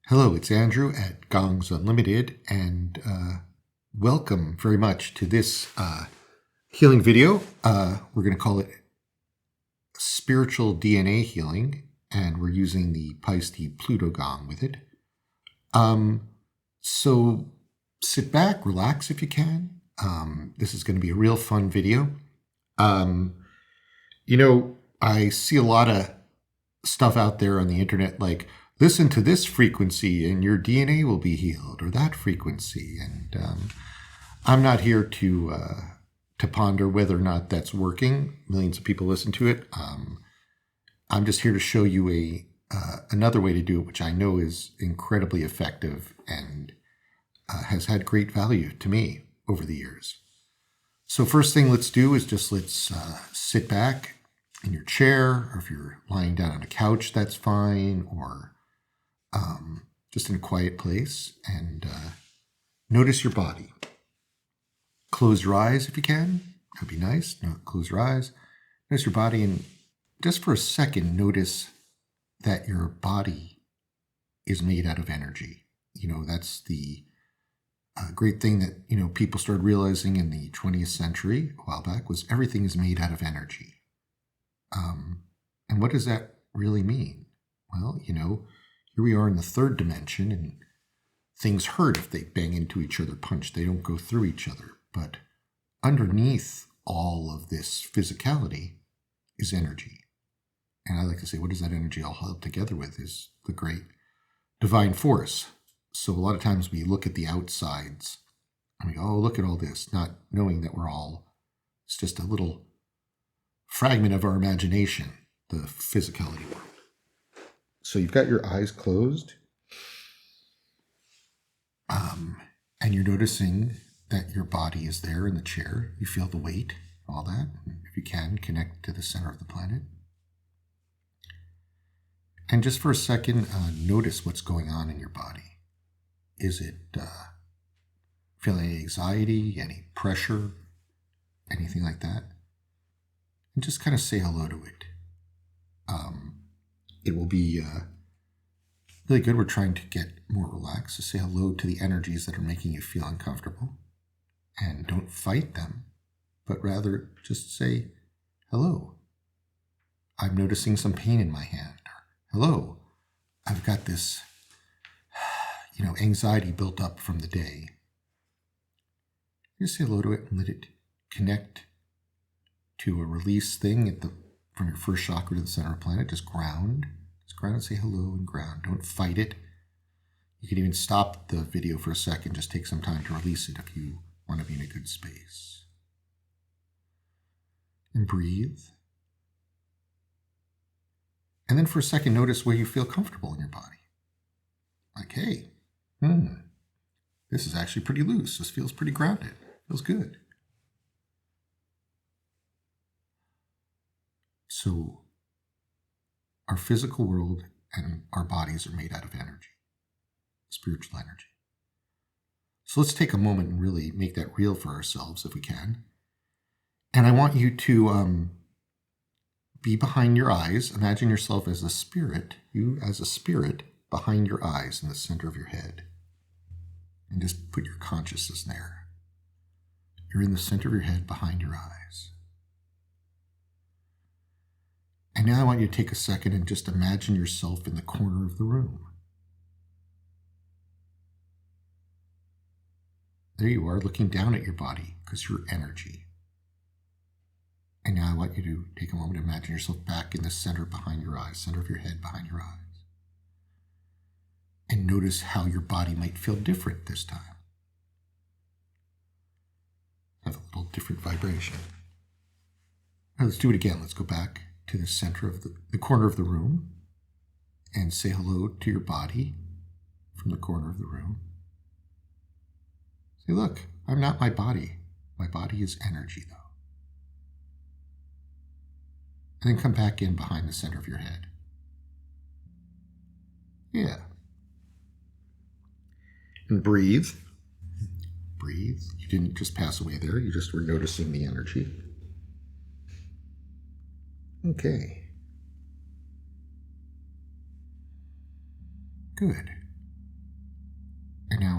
Hello, it's Andrew at Gongs Unlimited, and welcome very much to this healing video. We're going to call it Spiritual DNA Healing, and we're using the Paiste Pluto Gong with it. So sit back, relax if you can. This is going to be a real fun video. I see a lot of stuff out there on the internet like, listen to this frequency and your DNA will be healed, or that frequency. And I'm not here to ponder whether or not that's working. Millions of people listen to it. I'm just here to show you another way to do it, which I know is incredibly effective and has had great value to me over the years. So first thing let's do is let's sit back in your chair, or if you're lying down on a couch, that's fine, or just in a quiet place, and notice your body. Close your eyes if you can. That'd be nice. No, close your eyes. Notice your body, and just for a second, notice that your body is made out of energy. That's the great thing that, people started realizing in the 20th century, a while back, was everything is made out of energy. And what does that really mean? Well, here we are in the third dimension, and things hurt if they bang into each other, punch. They don't go through each other. But underneath all of this physicality is energy. And I like to say, what does that energy all held together with is the great divine force. So a lot of times we look at the outsides and we go, oh, look at all this, not knowing that it's just a little fragment of our imagination, the physicality world. So you've got your eyes closed, and you're noticing that your body is there in the chair. You feel the weight, all that. If you can, connect to the center of the planet. And just for a second, notice what's going on in your body. Is it feeling any anxiety, any pressure, anything like that? And just kind of say hello to it. It will be really good. We're trying to get more relaxed. So say hello to the energies that are making you feel uncomfortable. And don't fight them, but rather just say, hello. I'm noticing some pain in my hand. Or, hello. I've got this, anxiety built up from the day. Just say hello to it and let it connect to a release thing from your first chakra to the center of the planet. Just ground. And say hello and ground. Don't fight it. You can even stop the video for a second. Just take some time to release it if you want to be in a good space. And breathe. And then for a second, notice where you feel comfortable in your body. Like, hey, this is actually pretty loose. This feels pretty grounded. Feels good. So our physical world and our bodies are made out of energy, spiritual energy. So let's take a moment and really make that real for ourselves if we can. And I want you to be behind your eyes. Imagine yourself as a spirit, you as a spirit behind your eyes in the center of your head. And just put your consciousness there. You're in the center of your head behind your eyes. And now I want you to take a second and just imagine yourself in the corner of the room. There you are, looking down at your body because you're energy. And now I want you to take a moment to imagine yourself back in the center behind your eyes, center of your head behind your eyes. And notice how your body might feel different this time. Have a little different vibration. Now let's do it again. Let's go back to the center of the corner of the room and say hello to your body from the corner of the room. Say, look, I'm not my body. My body is energy, though. And then come back in behind the center of your head. Yeah. And breathe. Breathe. You didn't just pass away there. You just were noticing the energy. Okay. Good.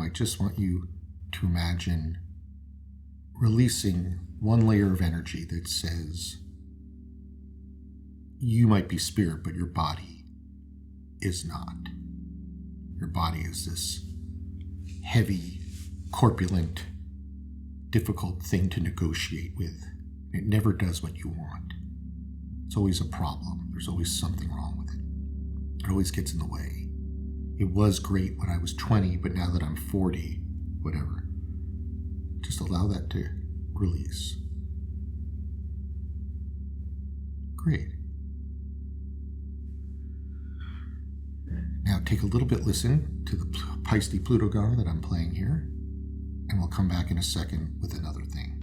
I just want you to imagine releasing one layer of energy that says, you might be spirit, but your body is not. Your body is this heavy, corpulent, difficult thing to negotiate with. It never does what you want. It's always a problem. There's always something wrong with it. It always gets in the way. It was great when I was 20, but now that I'm 40, whatever. Just allow that to release. Great. Now take a little bit, listen to the Paiste Pluto Gong that I'm playing here, and we'll come back in a second with another thing.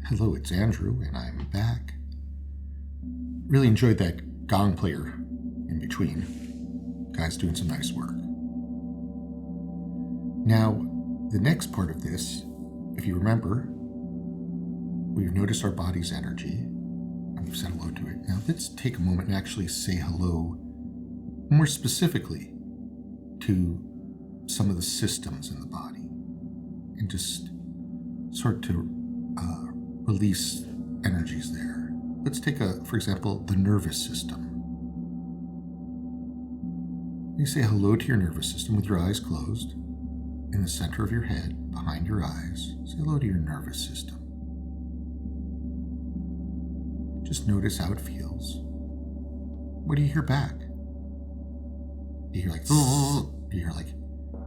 Hello, it's Andrew, and I'm back. Really enjoyed that gong player in between. Guy's doing some nice work. Now, the next part of this, if you remember, we've noticed our body's energy, and we've said hello to it. Now, let's take a moment and actually say hello more specifically to some of the systems in the body, and just sort to release energies there. Let's take for example, the nervous system. You say hello to your nervous system with your eyes closed, in the center of your head, behind your eyes. Say hello to your nervous system. Just notice how it feels. What do you hear back? Do you hear like, do you hear like,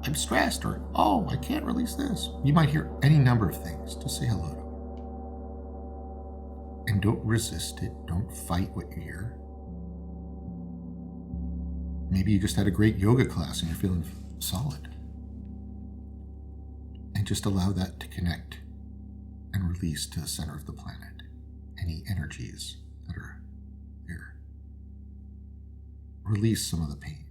I'm stressed, or, oh, I can't release this? You might hear any number of things. Just say hello to it. And don't resist it. Don't fight what you hear. Maybe you just had a great yoga class and you're feeling solid. And just allow that to connect and release to the center of the planet. Any energies that are there. Release some of the pain.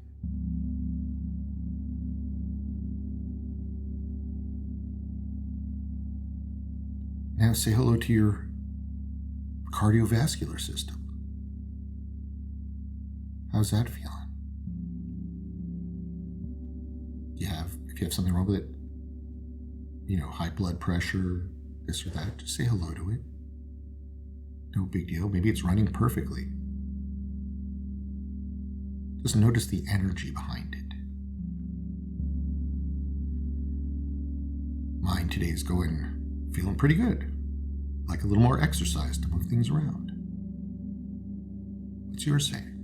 Now say hello to your cardiovascular system. How's that feeling? If you have something wrong with it, high blood pressure, this or that, just say hello to it. No big deal. Maybe it's running perfectly. Just notice the energy behind it. Mine today is feeling pretty good. Like a little more exercise to move things around. What's yours saying?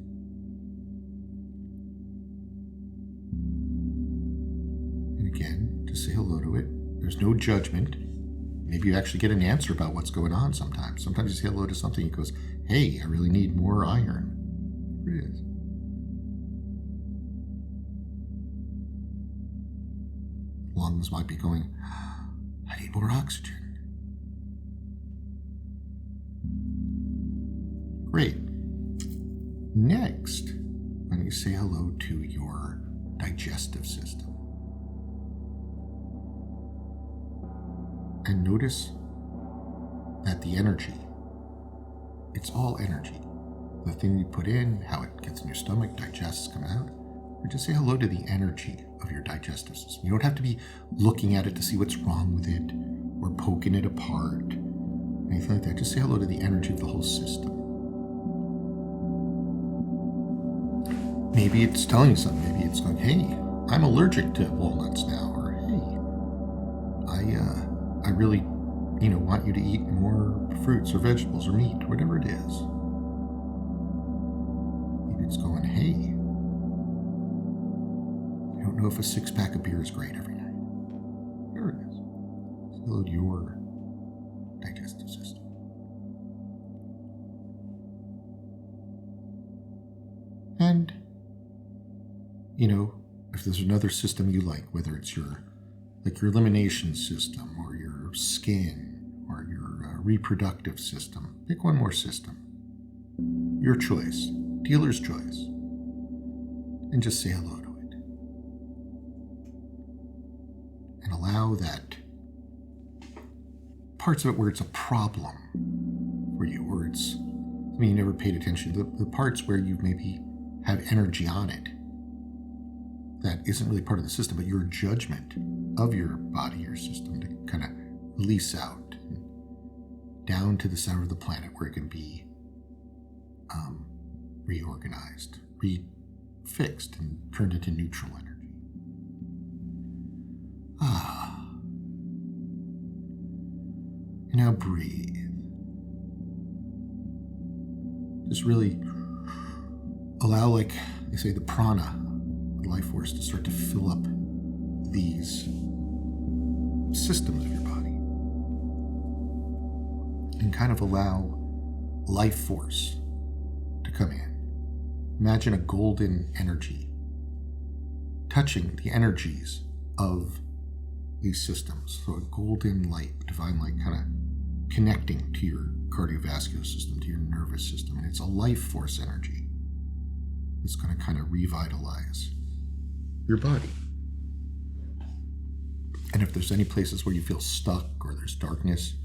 And again, just say hello to it. There's no judgment. Maybe you actually get an answer about what's going on sometimes. Sometimes you say hello to something, it goes, hey, I really need more iron. Here it is. Lungs might be going, I need more oxygen. Great. Next, when you say hello to your digestive system, and notice that the energy, it's all energy. The thing you put in, how it gets in your stomach, digests, comes out. Or just say hello to the energy of your digestive system. You don't have to be looking at it to see what's wrong with it or poking it apart, anything like that. Just say hello to the energy of the whole system. Maybe it's telling you something. Maybe it's going, hey, I'm allergic to walnuts now. Or, hey, I really, want you to eat more fruits or vegetables or meat, whatever it is. Maybe it's going, hey, I don't know if a 6-pack of beer is great every night. There it is. Hello to your digestive system. And, if there's another system you like, whether it's your elimination system or your skin or your reproductive system, pick one more system. Your choice, dealer's choice, and just say hello to it. And allow that parts of it where it's a problem for you, or it's something you never paid attention to, the parts where you maybe have energy on it that isn't really part of the system, but your judgment of your body, your system, to kind of release out down to the center of the planet where it can be reorganized, refixed, and turned into neutral energy. And now breathe. Just really allow, like they say, the prana, the life force, to start to fill up these systems of your body. And kind of allow life force to come in. Imagine a golden energy touching the energies of these systems. So a golden light, divine light, kind of connecting to your cardiovascular system, to your nervous system. And it's a life force energy. It's going to kind of revitalize your body. And if there's any places where you feel stuck or there's darkness,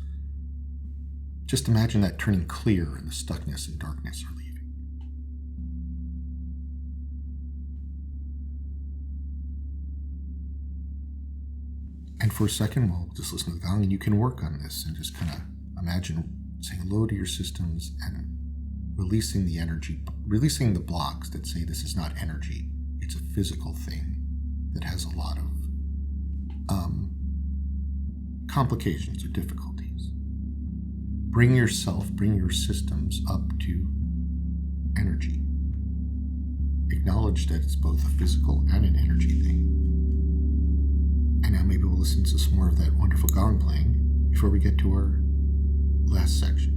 just imagine that turning clear and the stuckness and darkness are leaving. And for a second, we'll just listen to the gong, and you can work on this and just kind of imagine saying hello to your systems and releasing the energy, releasing the blocks that say this is not energy, it's a physical thing that has a lot of complications or difficulties. Bring your systems up to energy. Acknowledge that it's both a physical and an energy thing. And now maybe we'll listen to some more of that wonderful gong playing before we get to our last section.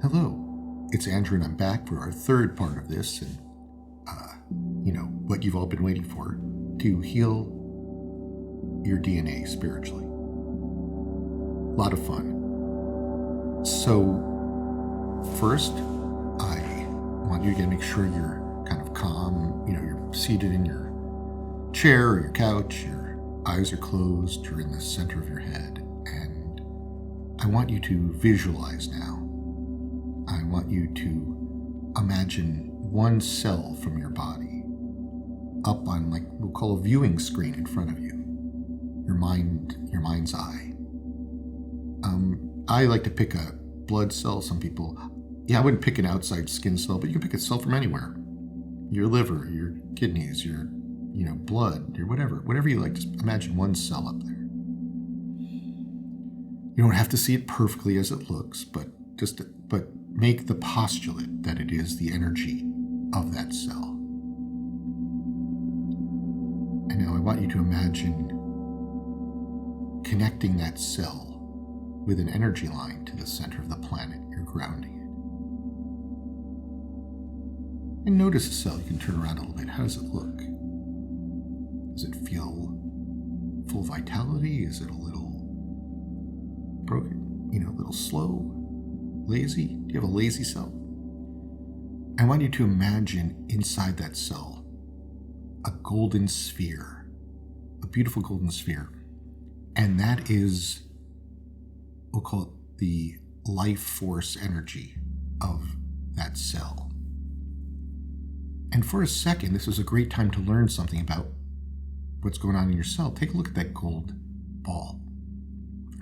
Hello, it's Andrew, and I'm back for our third part of this, and what you've all been waiting for, to heal your DNA spiritually. A lot of fun. So, first, I want you to make sure you're kind of calm. You're seated in your chair or your couch, your eyes are closed, you're in the center of your head, and I want you to visualize now. I want you to imagine one cell from your body up on, like, we'll call a viewing screen in front of you, your mind's eye. I like to pick a blood cell. Some people, I wouldn't pick an outside skin cell, but you can pick a cell from anywhere. Your liver, your kidneys, your blood, your whatever you like. Just imagine one cell up there. You don't have to see it perfectly as it looks, but make the postulate that it is the energy of that cell. And now I want you to imagine connecting that cell with an energy line to the center of the planet. You're grounding it. And notice the cell. You can turn around a little bit. How does it look? Does it feel full vitality? Is it a little broken? A little slow? Lazy? Do you have a lazy cell? I want you to imagine inside that cell a golden sphere, a beautiful golden sphere. And that is, we'll call it the life force energy of that cell. And for a second, this is a great time to learn something about what's going on in your cell. Take a look at that gold ball,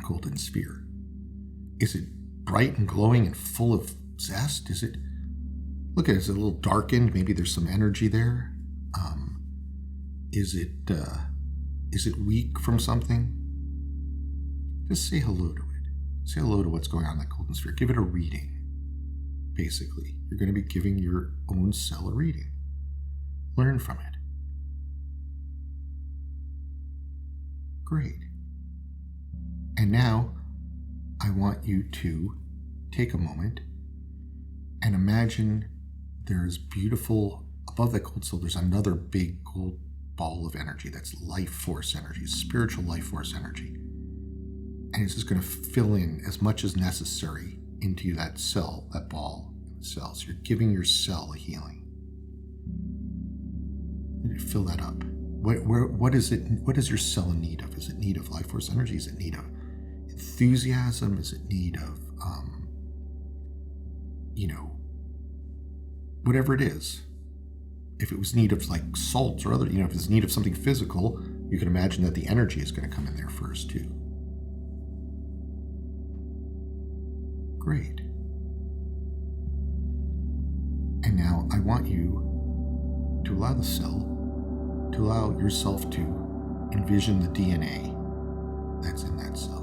golden sphere. Is it bright and glowing and full of zest? Is it a little darkened? Maybe there's some energy there. Is it weak from something? Just say hello to it. Say hello to what's going on in that golden sphere. Give it a reading. Basically, you're going to be giving your own cell a reading. Learn from it. Great. And now, I want you to take a moment and imagine there's beautiful, above that gold cell, there's another big gold ball of energy. That's life force energy, spiritual life force energy. And it's just going to fill in as much as necessary into that cell, that ball in the cell. So you're giving your cell a healing. You fill that up. What is it? What is your cell in need of? Is it need of life force energy? Is it need of enthusiasm? Is it need of, whatever it is? If it was need of like salts or other, if it's need of something physical, you can imagine that the energy is going to come in there first too. Great. And now I want you to allow allow yourself to envision the DNA that's in that cell.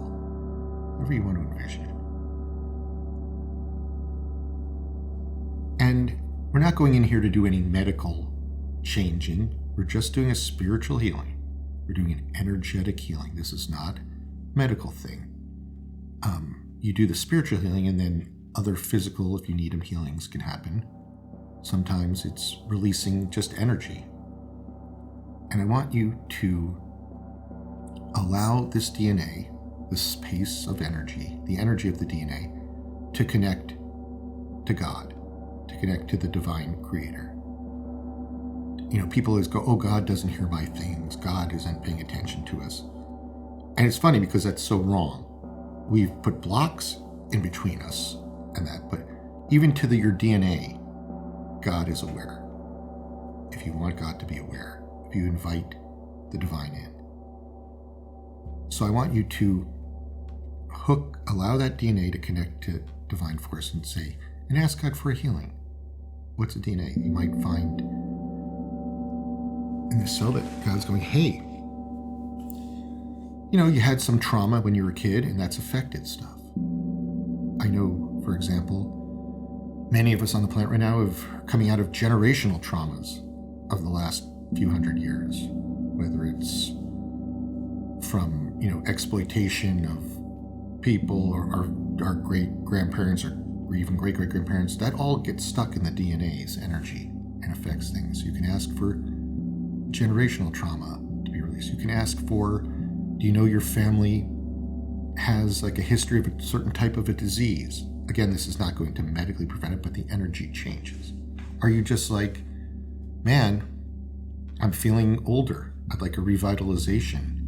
However you want to envision it. And we're not going in here to do any medical changing. We're just doing a spiritual healing. We're doing an energetic healing. This is not a medical thing. You do the spiritual healing, and then other physical, if you need them, healings can happen. Sometimes it's releasing just energy. And I want you to allow this DNA, this space of energy, the energy of the DNA, to connect to God, to connect to the divine creator. People always go, oh, God doesn't hear my things. God isn't paying attention to us. And it's funny because that's so wrong. We've put blocks in between us and that, but even to your DNA, God is aware. If you want God to be aware, if you invite the divine in. So I want you to allow that DNA to connect to divine force and ask God for a healing. What's the DNA? You might find in the cell that God's going, hey, you had some trauma when you were a kid and that's affected stuff. I know, for example, many of us on the planet right now are coming out of generational traumas of the last few hundred years, whether it's from, exploitation of people, or our great grandparents or or even great-great-grandparents, that all gets stuck in the DNA's energy and affects things. You can ask for generational trauma to be released. You can ask for, do you know your family has like a history of a certain type of a disease? Again, this is not going to medically prevent it, but the energy changes. Are you just like, man, I'm feeling older, I'd like a revitalization?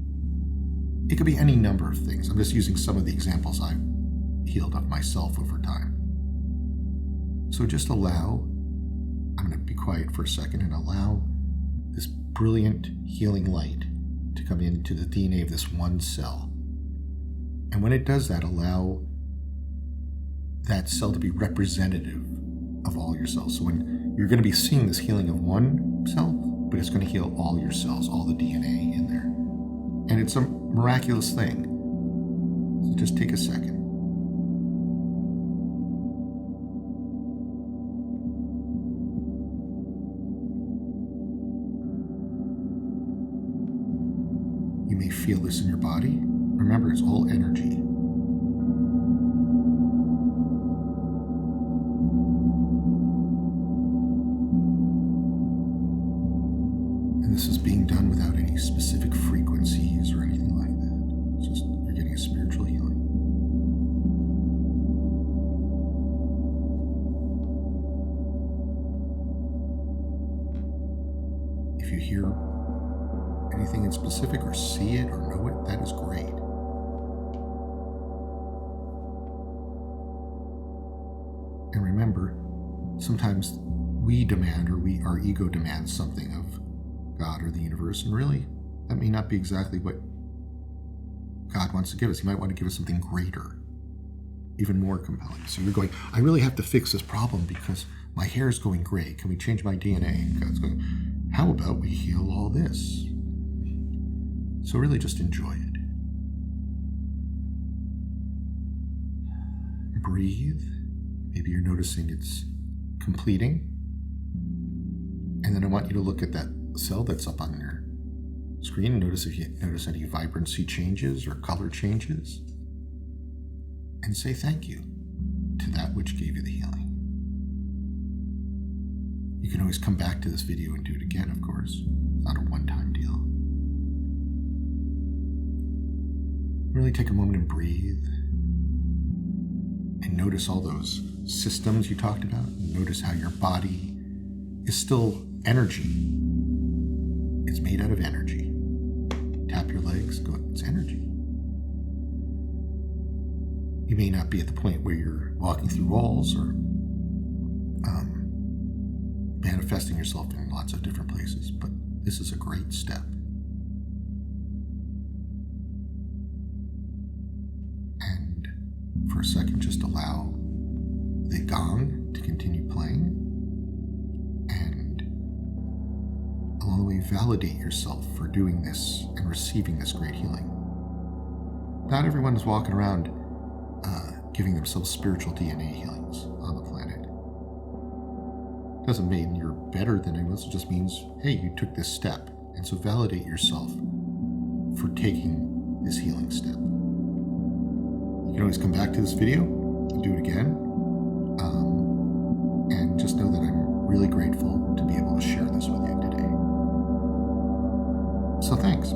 It could be any number of things. I'm just using some of the examples I've healed of myself over time. So just allow, I'm going to be quiet for a second and allow this brilliant healing light to come into the DNA of this one cell. And when it does that, allow that cell to be representative of all your cells. So when you're going to be seeing this healing of one cell, but it's going to heal all your cells, all the DNA in there. And it's a miraculous thing. So just take a second. You may feel this in your body. Remember, it's all energy. And this is being done without any specific frequencies or anything like that. It's just, you're getting a spiritual healing. If you hear anything in specific or see it or know it, that is great. And remember, sometimes we demand, or our ego demands something of God or the universe, and really, that may not be exactly what God wants to give us. He might want to give us something greater, even more compelling. So you're going, I really have to fix this problem because my hair is going gray. Can we change my DNA? And God's going, how about we heal all this? So really just enjoy it. Breathe. Maybe you're noticing it's completing. And then I want you to look at that cell that's up on your screen and notice if you notice any vibrancy changes or color changes. And say thank you to that which gave you the healing. You can always come back to this video and do it again, of course. It's not a one-time deal. Really take a moment and breathe. And notice all those systems you talked about. Notice how your body is still energy. It's made out of energy. Tap your legs, go, it's energy. You may not be at the point where you're walking through walls or manifesting yourself in lots of different places, but this is a great step. And for a second, just allow the gong to continue playing, and along the way, validate yourself for doing this and receiving this great healing. Not everyone is walking around giving themselves spiritual DNA healings on the planet. Doesn't mean you're better than anyone else. It just means, hey, you took this step. And so validate yourself for taking this healing step. You can always come back to this video and do it again. And just know that I'm really grateful to be able to share this with you today. So thanks.